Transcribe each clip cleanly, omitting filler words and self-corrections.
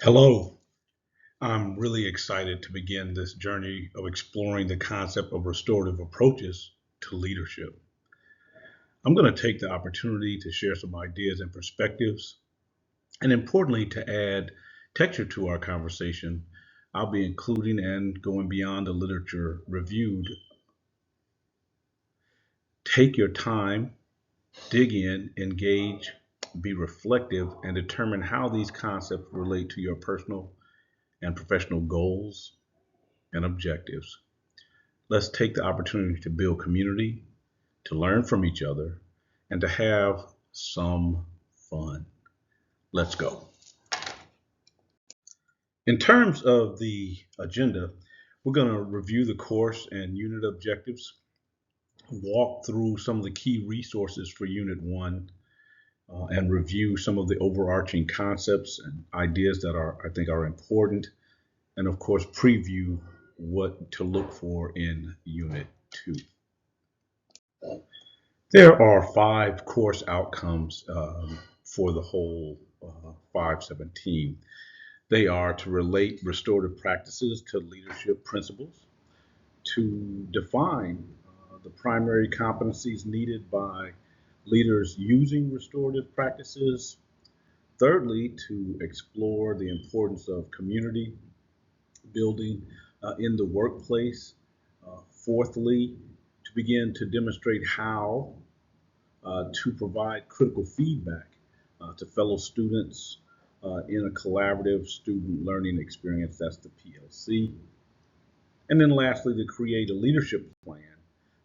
Hello. I'm really excited to begin this journey of exploring the concept of restorative approaches to leadership. I'm going to take the opportunity to share some ideas and perspectives, and importantly, to add texture to our conversation. I'll be including and going beyond the literature reviewed. Take your time, dig in, engage, be reflective, and determine how these concepts relate to your personal and professional goals and objectives. Let's take the opportunity to build community, to learn from each other, and to have some fun. Let's go. In terms of the agenda, we're going to review the course and unit objectives, walk through some of the key resources for Unit 1, and review some of the overarching concepts and ideas that I think are important, and of course, preview what to look for in Unit 2. There are five course outcomes for the whole 517. They are to relate restorative practices to leadership principles, to define the primary competencies needed by leaders using restorative practices. Thirdly, to explore the importance of community building in the workplace. Fourthly, to begin to demonstrate how to provide critical feedback to fellow students in a collaborative student learning experience. That's the PLC. And then lastly, to create a leadership plan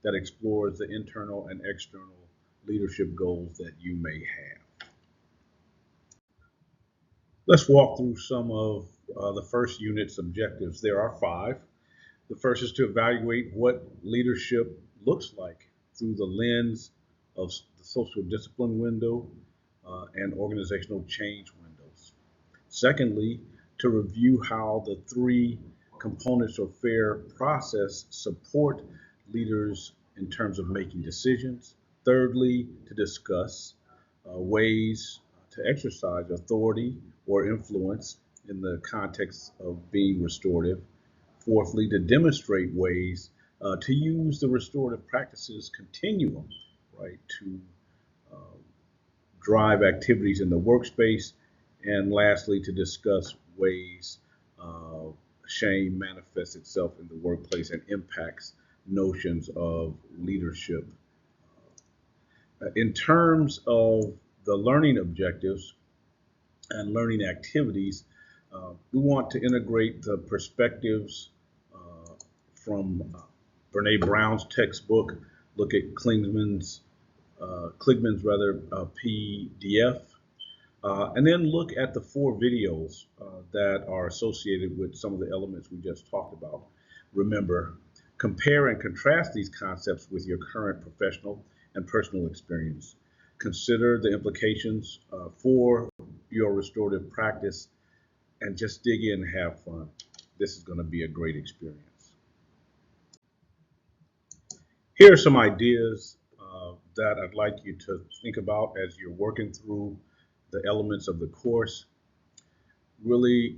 that explores the internal and external leadership goals that you may have. Let's walk through some of the first unit's objectives. There are five. The first is to evaluate what leadership looks like through the lens of the social discipline window and organizational change windows. Secondly, to review how the three components of FAIR process support leaders in terms of making decisions. Thirdly, to discuss ways to exercise authority or influence in the context of being restorative. Fourthly, to demonstrate ways to use the restorative practices continuum, right, to uh, drive activities in the workspace. And lastly, to discuss ways shame manifests itself in the workplace and impacts notions of leadership. In terms of the learning objectives and learning activities, we want to integrate the perspectives from Brene Brown's textbook, look at Kligman's PDF, and then look at the four videos that are associated with some of the elements we just talked about. Remember, compare and contrast these concepts with your current professional and personal experience. Consider the implications for your restorative practice and just dig in and have fun. This is going to be a great experience. Here are some ideas that I'd like you to think about as you're working through the elements of the course. Really,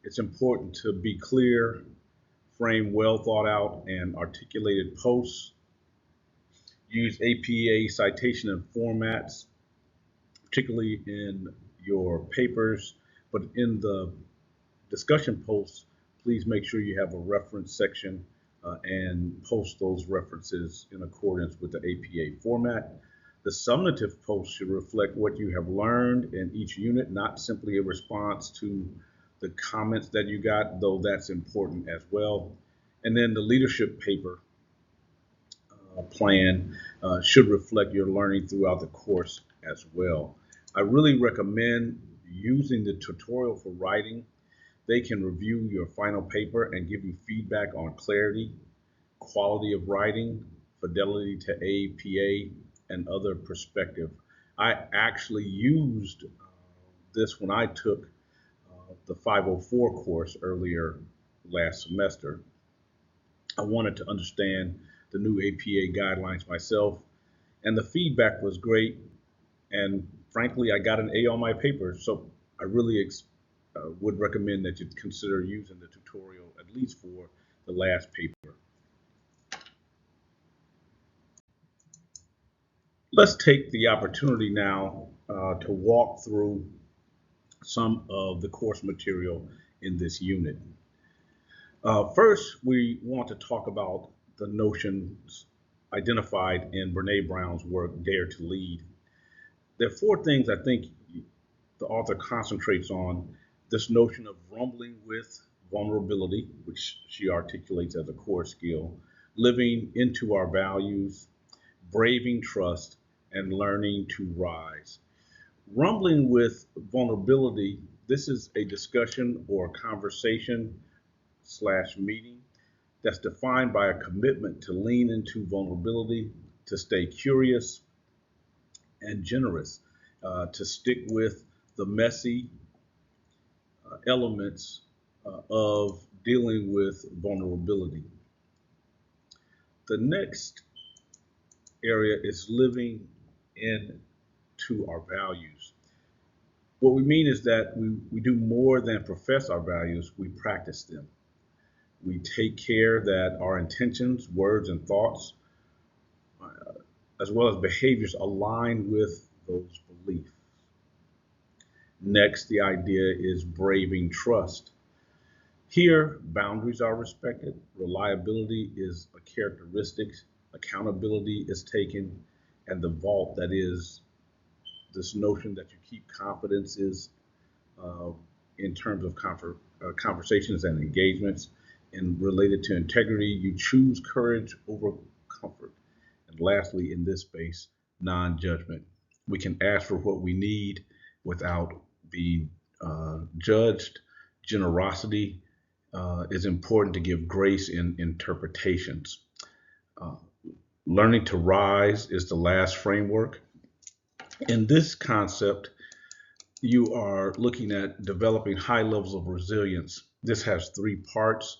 it's important to be clear, frame well thought out and articulated posts, use APA citation and formats, particularly in your papers, but in the discussion posts, please make sure you have a reference section and post those references in accordance with the APA format. The summative post should reflect what you have learned in each unit, not simply a response to the comments that you got, though that's important as well. And then the leadership paper plan should reflect your learning throughout the course as well. I really recommend using the tutorial for writing. They can review your final paper and give you feedback on clarity, quality of writing, fidelity to APA, and other perspective. I actually used this when I took the 504 course earlier last semester. I wanted to understand the new APA guidelines myself, and the feedback was great. And frankly, I got an A on my paper, so I really would recommend that you consider using the tutorial at least for the last paper. Let's take the opportunity now to walk through some of the course material in this unit. First, we want to talk about the notions identified in Brene Brown's work, Dare to Lead. There are four things I think the author concentrates on: this notion of rumbling with vulnerability, which she articulates as a core skill, living into our values, braving trust, and learning to rise. Rumbling with vulnerability, this is a discussion or conversation slash meeting that's defined by a commitment to lean into vulnerability, to stay curious and generous, to stick with the messy elements of dealing with vulnerability. The next area is living into our values. What we mean is that we do more than profess our values, we practice them. We take care that our intentions, words, and thoughts, as well as behaviors, align with those beliefs. Next, the idea is braving trust. Here, boundaries are respected, reliability is a characteristic, accountability is taken, and the vault, that is this notion that you keep confidences uh, in terms of conversations and engagements. And related to integrity, you choose courage over comfort. And lastly, in this space, non-judgment. We can ask for what we need without being judged. Generosity is important to give grace in interpretations. Uh, Learning to rise is the last framework. In this concept, you are looking at developing high levels of resilience. This has three parts: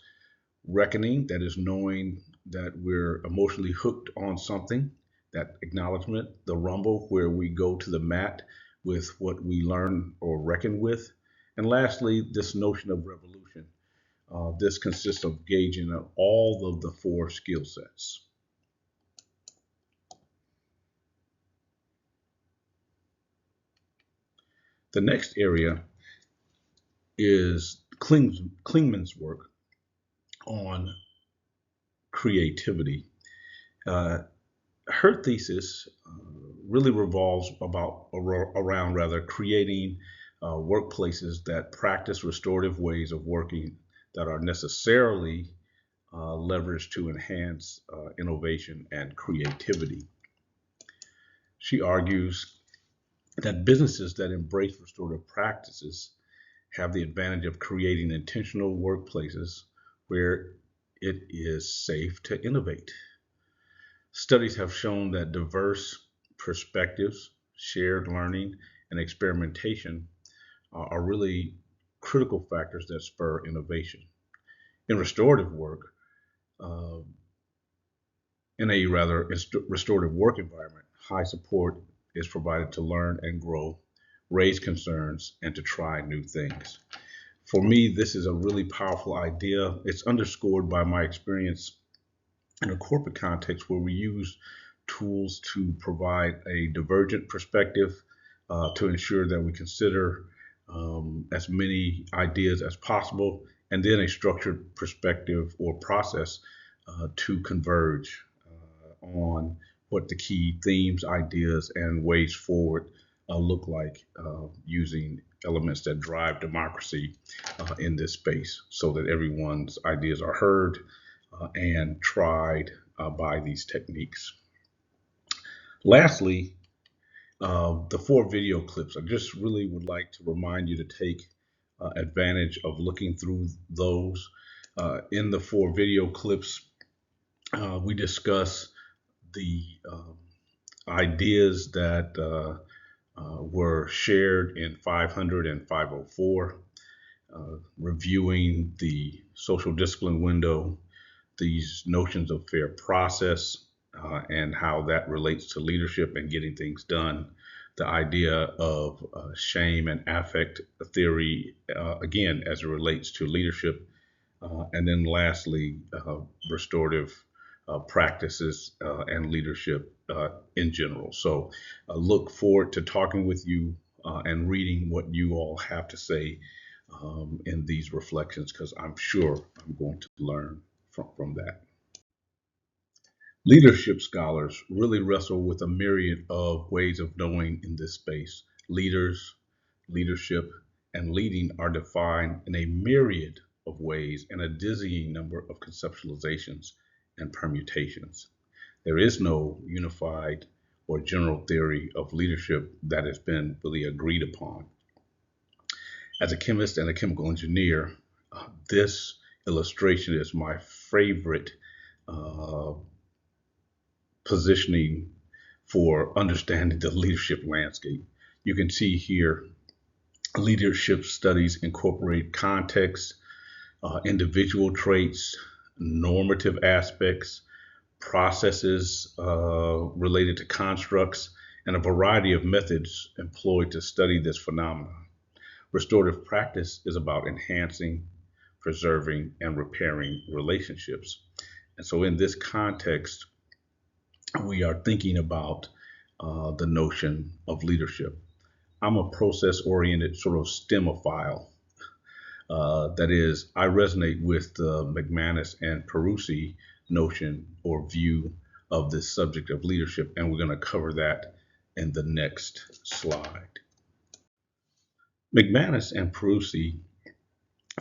reckoning, that is knowing that we're emotionally hooked on something, that acknowledgement; the rumble, where we go to the mat with what we learn or reckon with; and lastly, this notion of revolution. This consists of gauging all of the four skill sets. The next area is Klingman's work on creativity. Uh, Her thesis really revolves around rather creating workplaces that practice restorative ways of working that are necessarily leveraged to enhance innovation and creativity. She argues that businesses that embrace restorative practices have the advantage of creating intentional workplaces where it is safe to innovate. Studies have shown that diverse perspectives, shared learning, and experimentation are really critical factors that spur innovation. In restorative work, uh, in a rather restorative work environment, high support is provided to learn and grow, raise concerns, and to try new things. For me, this is a really powerful idea. It's underscored by my experience in a corporate context where we use tools to provide a divergent perspective to ensure that we consider as many ideas as possible, and then a structured perspective or process to converge on what the key themes, ideas, and ways forward look like using elements that drive democracy in this space so that everyone's ideas are heard and tried by these techniques. Lastly, the four video clips. I just really would like to remind you to take advantage of looking through those. In the four video clips, we discuss the ideas that were shared in 500 and 504, reviewing the social discipline window, these notions of fair process, and how that relates to leadership and getting things done, the idea of shame and affect theory, again, as it relates to leadership. And then lastly, restorative practices and leadership in general. So look forward to talking with you and reading what you all have to say in these reflections, because I'm sure I'm going to learn from that. Leadership scholars really wrestle with a myriad of ways of knowing in this space. Leaders, leadership, and leading are defined in a myriad of ways and a dizzying number of conceptualizations and permutations. There is no unified or general theory of leadership that has been really agreed upon. As a chemist and a chemical engineer, this illustration is my favorite uh, positioning for understanding the leadership landscape. You can see here leadership studies incorporate context, individual traits, normative aspects, processes related to constructs, and a variety of methods employed to study this phenomenon. Restorative practice is about enhancing, preserving, and repairing relationships. And so, in this context, we are thinking about the notion of leadership. I'm a process oriented sort of STEMophile. That is, I resonate with the McManus and Perusi notion or view of this subject of leadership, and we're going to cover that in the next slide. McManus and Perusi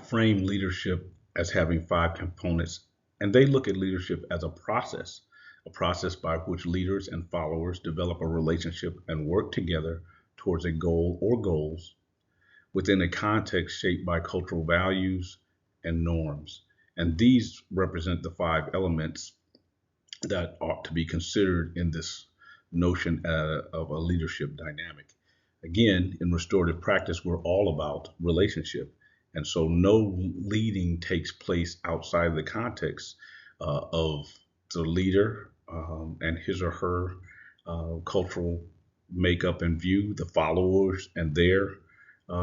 frame leadership as having five components, and they look at leadership as a process by which leaders and followers develop a relationship and work together towards a goal or goals within a context shaped by cultural values and norms. And these represent the five elements that ought to be considered in this notion of a leadership dynamic. Again, in restorative practice, we're all about relationship. And so no leading takes place outside of the context of the leader and his or her cultural makeup and view, the followers and their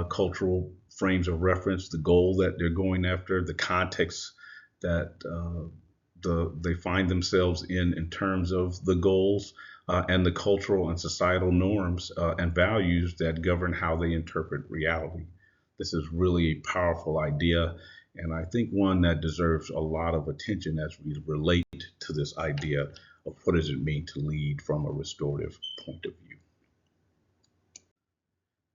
cultural frames of reference, the goal that they're going after, the context that they find themselves in terms of the goals, and the cultural and societal norms and values that govern how they interpret reality. This is really a powerful idea, and I think one that deserves a lot of attention as we relate to this idea of what does it mean to lead from a restorative point of view.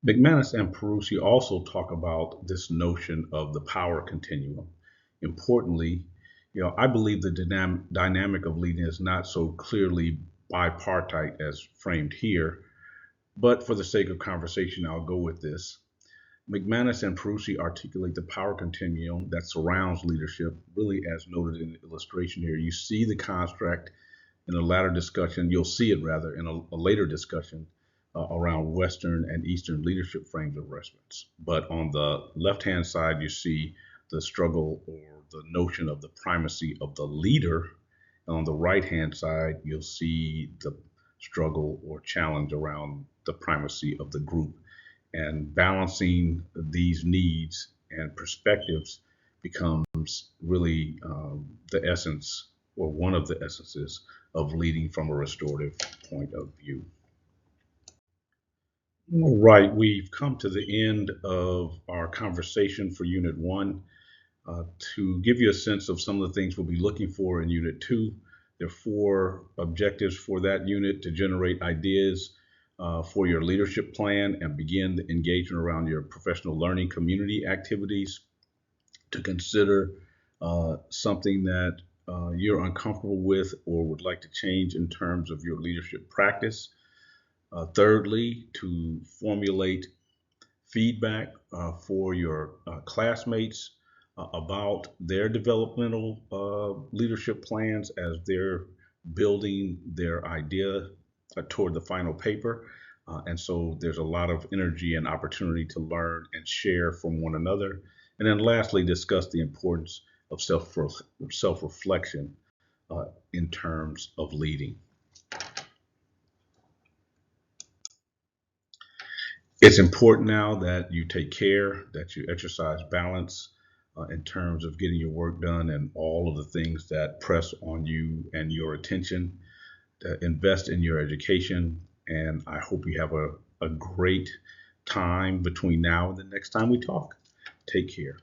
McManus and Perusi also talk about this notion of the power continuum. Importantly, I believe the dynamic of leading is not so clearly bipartite as framed here, but for the sake of conversation, I'll go with this. McManus and Perusi articulate the power continuum that surrounds leadership, really as noted in the illustration here. You see the construct in a latter discussion, you'll see it rather in a later discussion around Western and Eastern leadership frames of reference. But on the left-hand side, you see the struggle or the notion of the primacy of the leader. And on the right-hand side, you'll see the struggle or challenge around the primacy of the group. And balancing these needs and perspectives becomes really the essence or one of the essences of leading from a restorative point of view. All right, we've come to the end of our conversation for Unit 1. To give you a sense of some of the things we'll be looking for in Unit 2, there are 4 objectives for that unit: to generate ideas for your leadership plan and begin the engagement around your professional learning community activities, to consider something that you're uncomfortable with or would like to change in terms of your leadership practice. Thirdly, to formulate feedback for your classmates about their developmental leadership plans as they're building their idea toward the final paper. And so there's a lot of energy and opportunity to learn and share from one another. And then lastly, discuss the importance of self-reflection in terms of leading. It's important now that you take care, that you exercise balance in terms of getting your work done and all of the things that press on you and your attention. Invest in your education, and I hope you have a great time between now and the next time we talk. Take care.